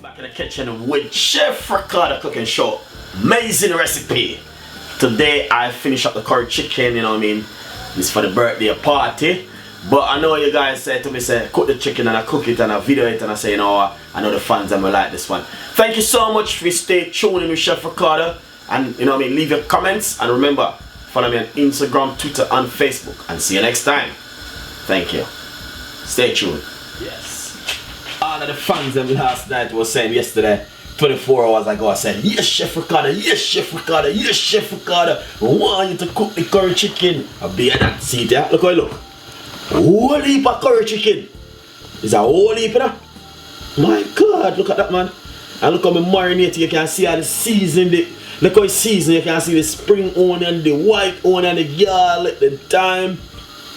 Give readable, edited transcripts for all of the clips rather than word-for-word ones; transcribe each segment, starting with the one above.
Back in the kitchen with Chef Ricardo cooking show. Amazing recipe. Today I finish up the curry chicken, you know what I mean? It's for the birthday party. But I know you guys said to me, say, cook the chicken, and I cook it and I video it and I say, you know, I know the fans and will like this one. Thank you so much for stay tuned in with Chef Ricardo. And you know what I mean, leave your comments and remember, follow me on Instagram, Twitter and Facebook. And see you next time. Thank you. Stay tuned. Yes. All of the fans them last night was saying yesterday, 24 hours ago, I said, yes Chef Ricardo, yes Chef Ricardo, yes Chef Ricardo. I want you to cook the curry chicken. I'll be at that seat there. Look how you look. Whole heap of curry chicken. Is a whole heap of that. My God, look at that, man. And look how me marinate. You can see how the season, look how it's seasoned. You can see the spring onion, the white onion, the garlic, the thyme,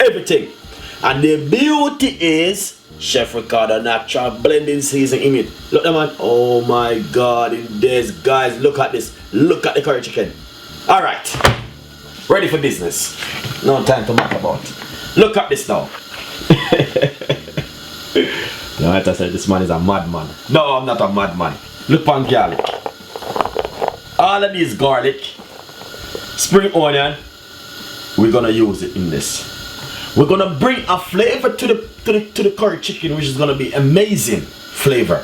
everything. And the beauty is Chef Ricardo natural blending season in it. Look at man. Oh my God, in this, guys, look at this. Look at the curry chicken. Alright. Ready for business. No time to muck about. Look at this now. No, I said this man is a madman. No, I'm not a madman. Look on garlic. All of these garlic, spring onion, we're gonna use it in this. We're gonna bring a flavor to the curry chicken, which is gonna be amazing flavor.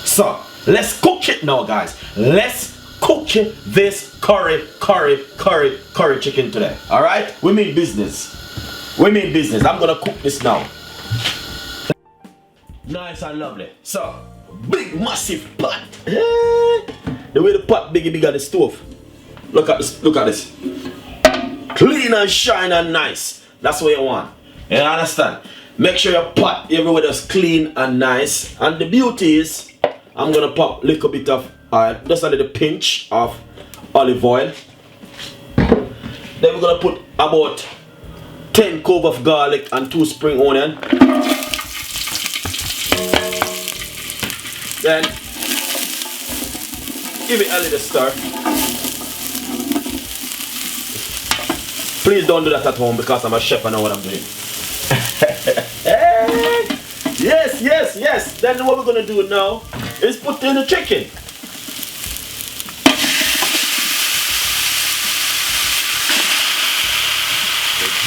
So let's cook it now, guys. Let's cook this curry chicken today. All right, we mean business. We mean business. I'm gonna cook this now. Nice and lovely. So big massive pot. The way the pot bigger than the stove. Look at this. Look at this. Clean and shine and nice. That's what you want. You understand? Make sure your pot everywhere is clean and nice. And the beauty is, I'm gonna pop a little bit of oil, just a little pinch of olive oil. Then we're gonna put about 10 cloves of garlic and 2 spring onion. Then give it a little stir. Please don't do that at home because I'm a chef, I know what I'm doing. Yes, yes, yes. Then what we're gonna do now is put in the chicken.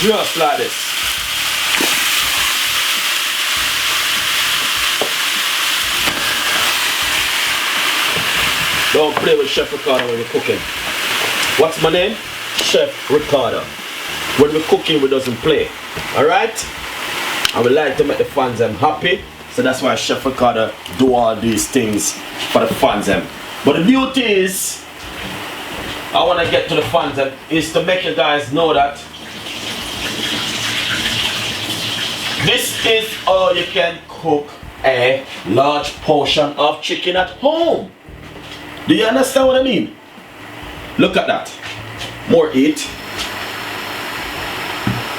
Just like this. Don't play with Chef Ricardo when you're cooking. What's my name? Chef Ricardo. When we're cooking, we doesn't play. Alright? I would like to make the fans happy. So that's why Chef Ricardo do all these things for the fans. But the beauty is, I want to get to the fans is to make you guys know that this is how you can cook a large portion of chicken at home. Do you understand what I mean? Look at that. More eat.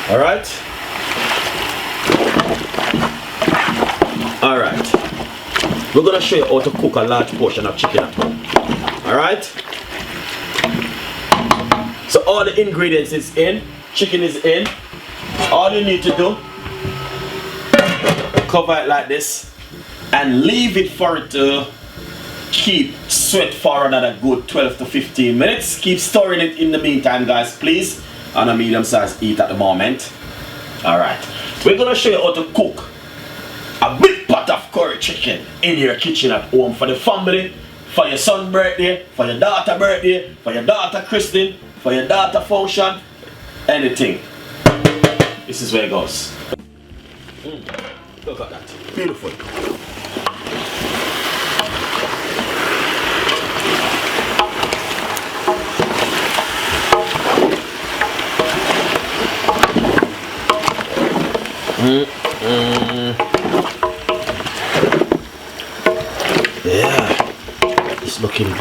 Alright? Alright. We're gonna show you how to cook a large portion of chicken at home. Alright? So all the ingredients is in, chicken is in. All you need to do, cover it like this and leave it for it to keep sweat for another good 12 to 15 minutes. Keep stirring it in the meantime, guys, please. On a medium size heat at the moment. Alright, we're gonna show you how to cook a big pot of curry chicken in your kitchen at home for the family, for your son's birthday, for your daughter's birthday, for your daughter christening, for your daughter function, anything. This is where it goes. Look at that, beautiful. Yeah, it's looking good.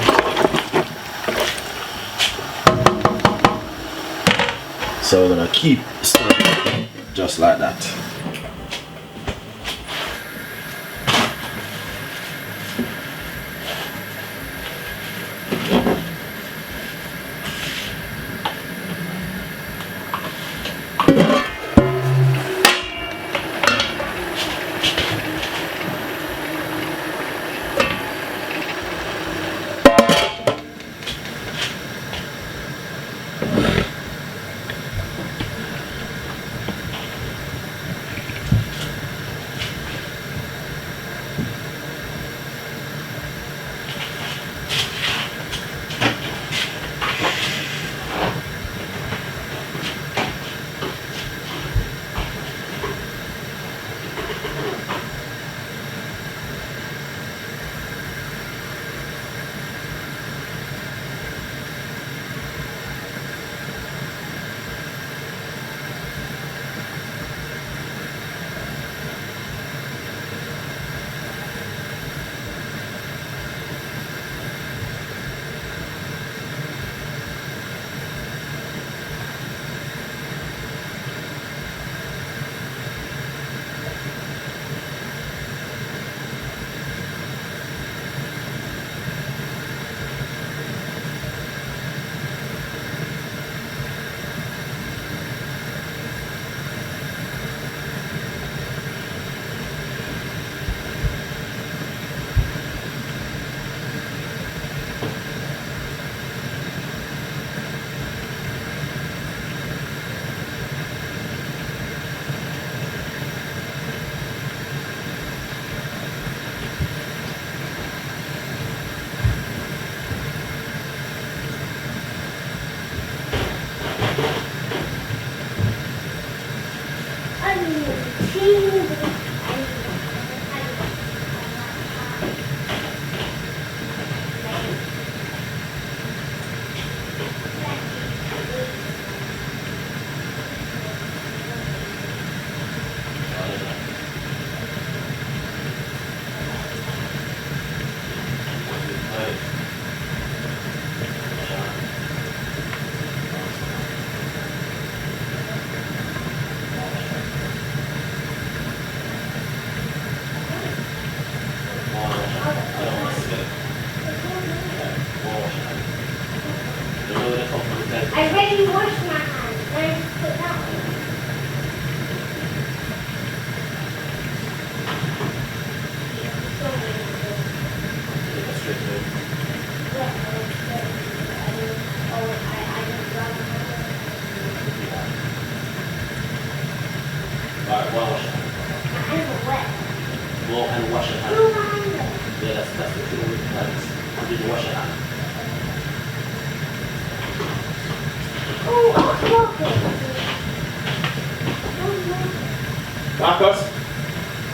So we're gonna keep stirring just like that. I already washed my hands. Then put that one. Alright, wash your hands. My hands are wet. Go and wash your hands. No, my hands are. Yeah, that's the thing with hands. Did you wash your hands? Oh, Marcus,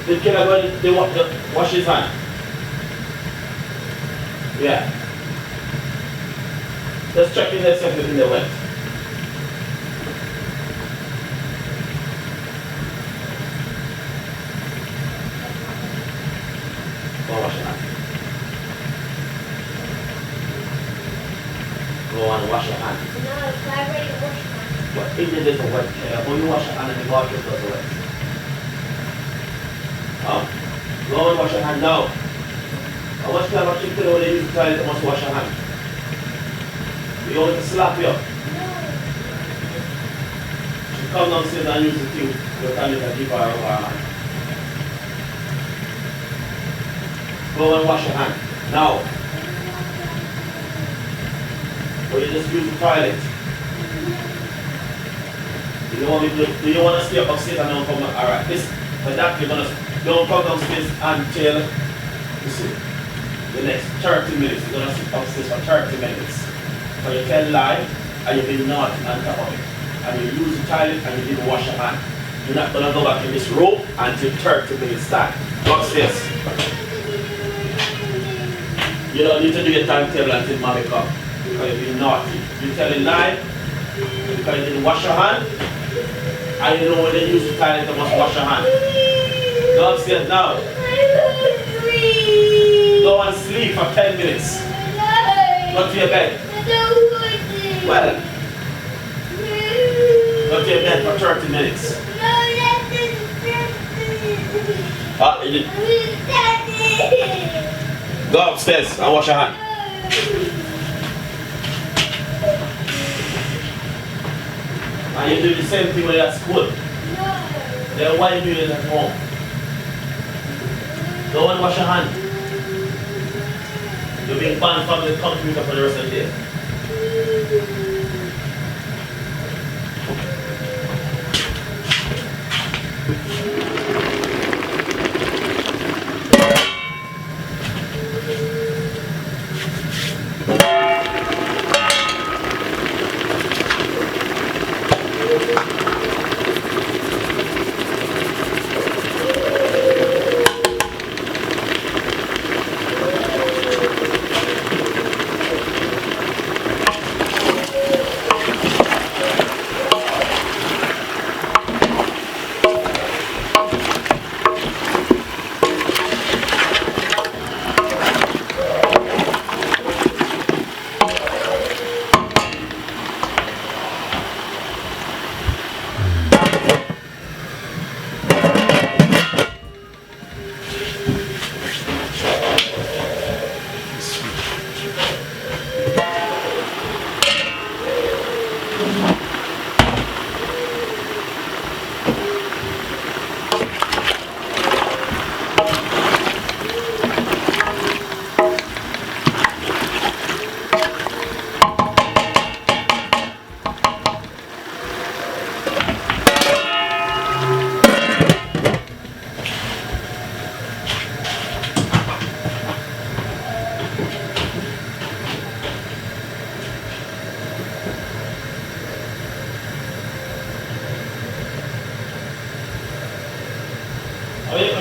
did Killer go they wash his hand? Yeah. Let's check in there, see if everything they wet. Go wash your hand. Go and wash your hand. No, I already washed my hands. But if they didn't wet, only wash your hand and the water does the wet. Go and wash your hand now. I watch that watch you when they use the toilet, you must wash your hand. You want me to slap you? She come downstairs and use the thing to tell you to give her her hand. Go and wash your hand. Now. Or you just use the toilet. Do you want to stay upstairs and don't come down? Alright, this for that you're gonna don't come downstairs until you see the next 30 minutes. You're gonna sit upstairs for 30 minutes. So you tell lie and you've been naughty on top of it. And you use the toilet and you didn't wash your hand. You're not gonna go back in this room until 30 minutes time. Go upstairs. You don't need to do your timetable until mommy come. Because you've been naughty. You tell a lie because you didn't wash your hand. And you know when they use the toilet, you must wash your hand. Go upstairs now. Go and sleep for 10 minutes. Go to your bed. Well, go to your bed for 30 minutes. Go upstairs and wash your hand. And you do the same thing when you're at school. Then why do you do it at home? Go and wash your hand. You're being banned from the computer for the rest of the day.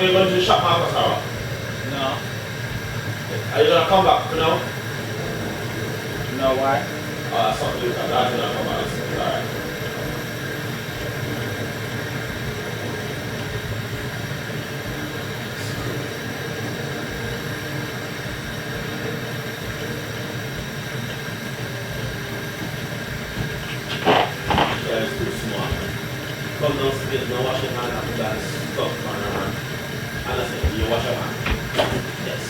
you going to the shop, Marcus, or? No. Are you gonna come back, you know? No, why? Something like that. That's gonna come back. Alright. Yeah, it's too small. Come downstairs, no wash your hand after that stuff, man. And I said, you wash your hand. Yes.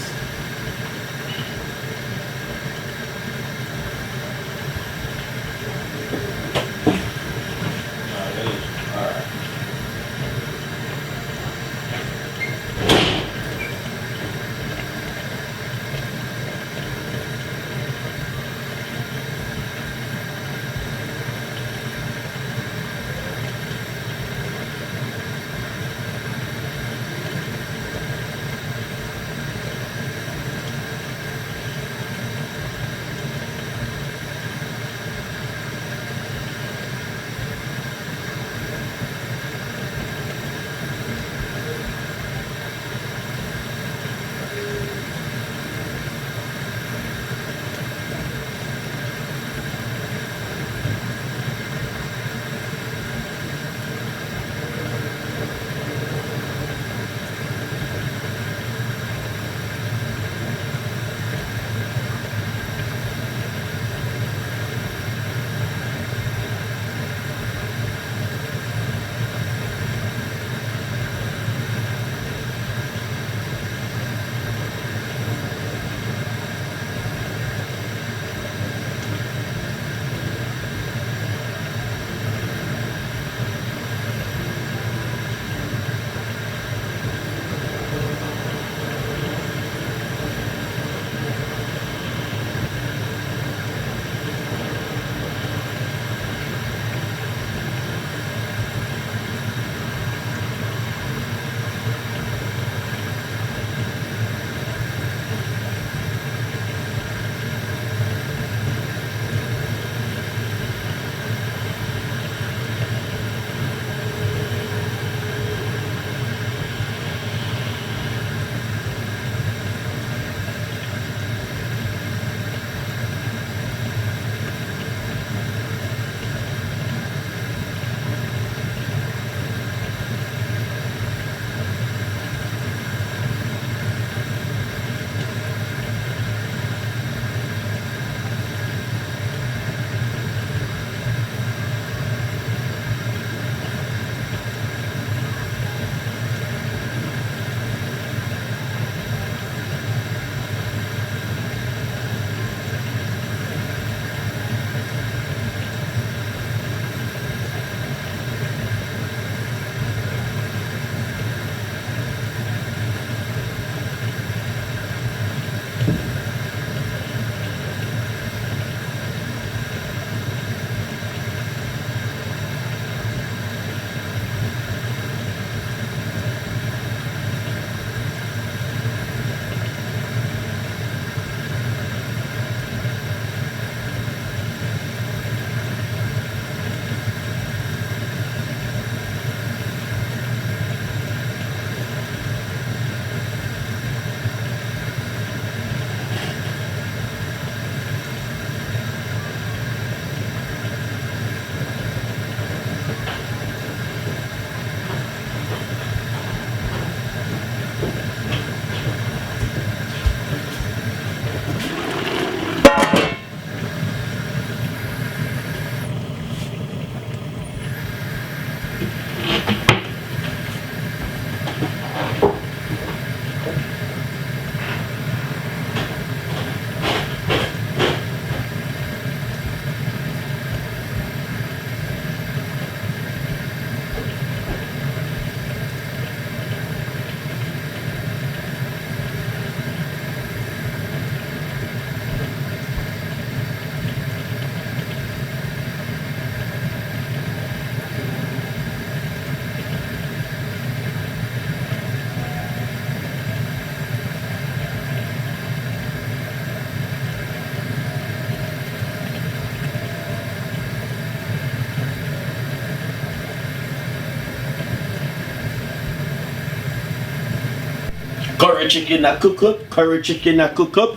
Curry chicken that cook up. Curry chicken that cook up.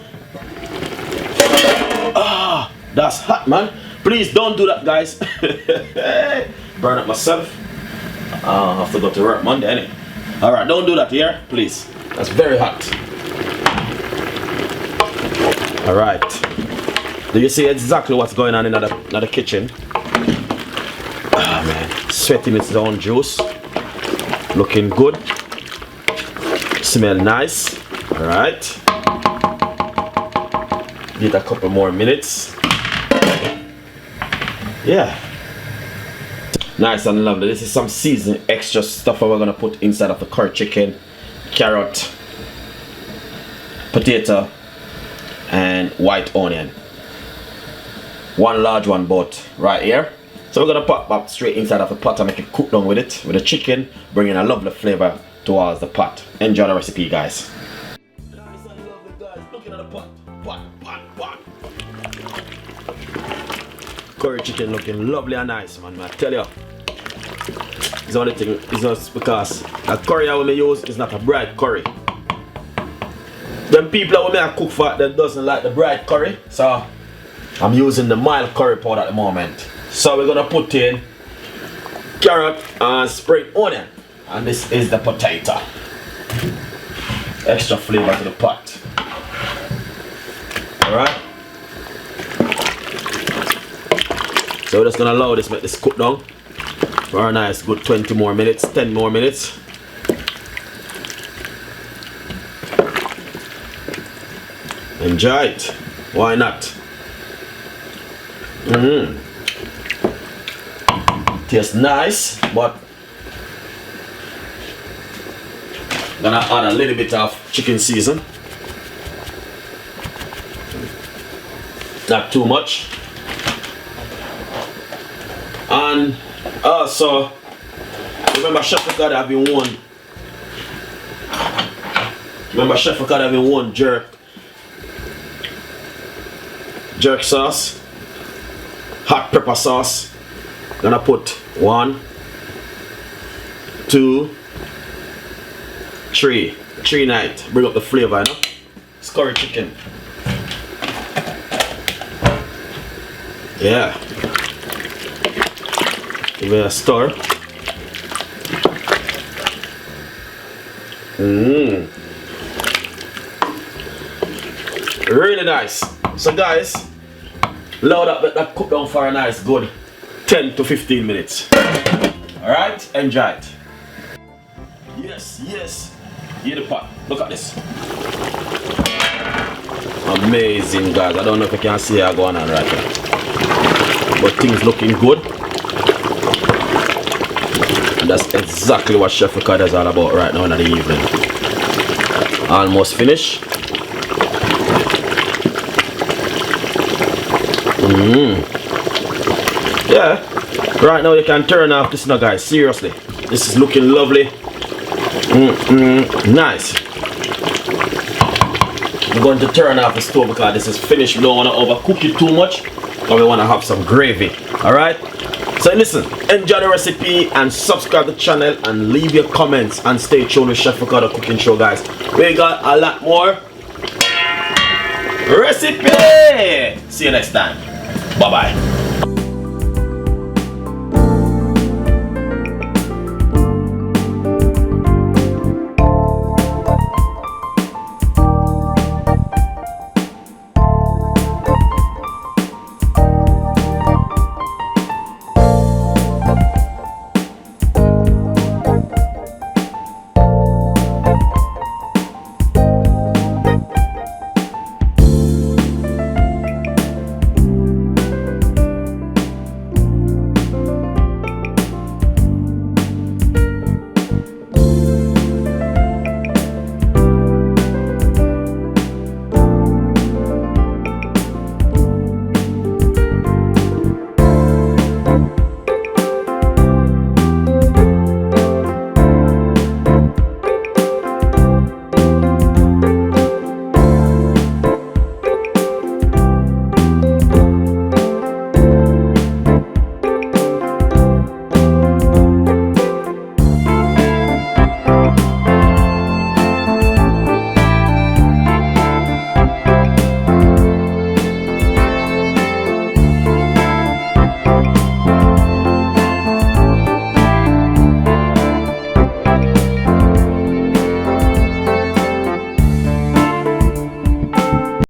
Ah, that's hot, man. Please don't do that, guys. Burn up myself. I have to go to work Monday, innit? Alright, don't do that here, please. That's very hot. Alright. Do you see exactly what's going on in the kitchen? Ah, man. Sweating its own juice. Looking good. Smell nice. Alright. Give it a couple more minutes. Yeah. Nice and lovely. This is some seasoned extra stuff that we're gonna put inside of the curry chicken, carrot, potato, and white onion. One large one bought right here. So we're gonna pop up straight inside of the pot and make it cook down with it, with the chicken, bringing a lovely flavor towards the pot. Enjoy the recipe, guys. Nice and lovely, guys. Looking at the pot. Pot. Curry chicken looking lovely and nice, man. I tell you. It's the only thing is just because the curry I will use is not a bright curry. Them people that will cook for that doesn't like the bright curry, so I'm using the mild curry powder at the moment. So we're gonna put in carrot and spring onion, and this is the potato. Extra flavor to the pot. Alright. So we're just gonna allow this, make this cook down for a nice good 20 more minutes, 10 more minutes. Enjoy it. Why not? Tastes nice, but gonna add a little bit of chicken season. Not too much. And also, remember Chef Ricardo having one. Remember Chef Ricardo having one jerk sauce, hot pepper sauce. Gonna put 1, 2, 3. 3 night. Bring up the flavor, you know? It's curry chicken. Yeah. Give it a stir. Really nice. So guys, load up that cook down for a nice good 10 to 15 minutes. Alright, enjoy it. Yes. Hear the pot. Look at this. Amazing, guys. I don't know if you can see how going on right here, but things looking good. And that's exactly what Chef Ricardo is all about right now in the evening. Almost finished. Yeah, right now you can turn off this now, guys. Seriously, this is looking lovely. Nice. I'm going to turn off the stove because this is finished. We don't want to overcook it too much, but we want to have some gravy. Alright, so listen, enjoy the recipe and subscribe to the channel and leave your comments and stay tuned with Chef Ricardo Cooking Show, guys. We got a lot more recipe. See you next time. Bye bye.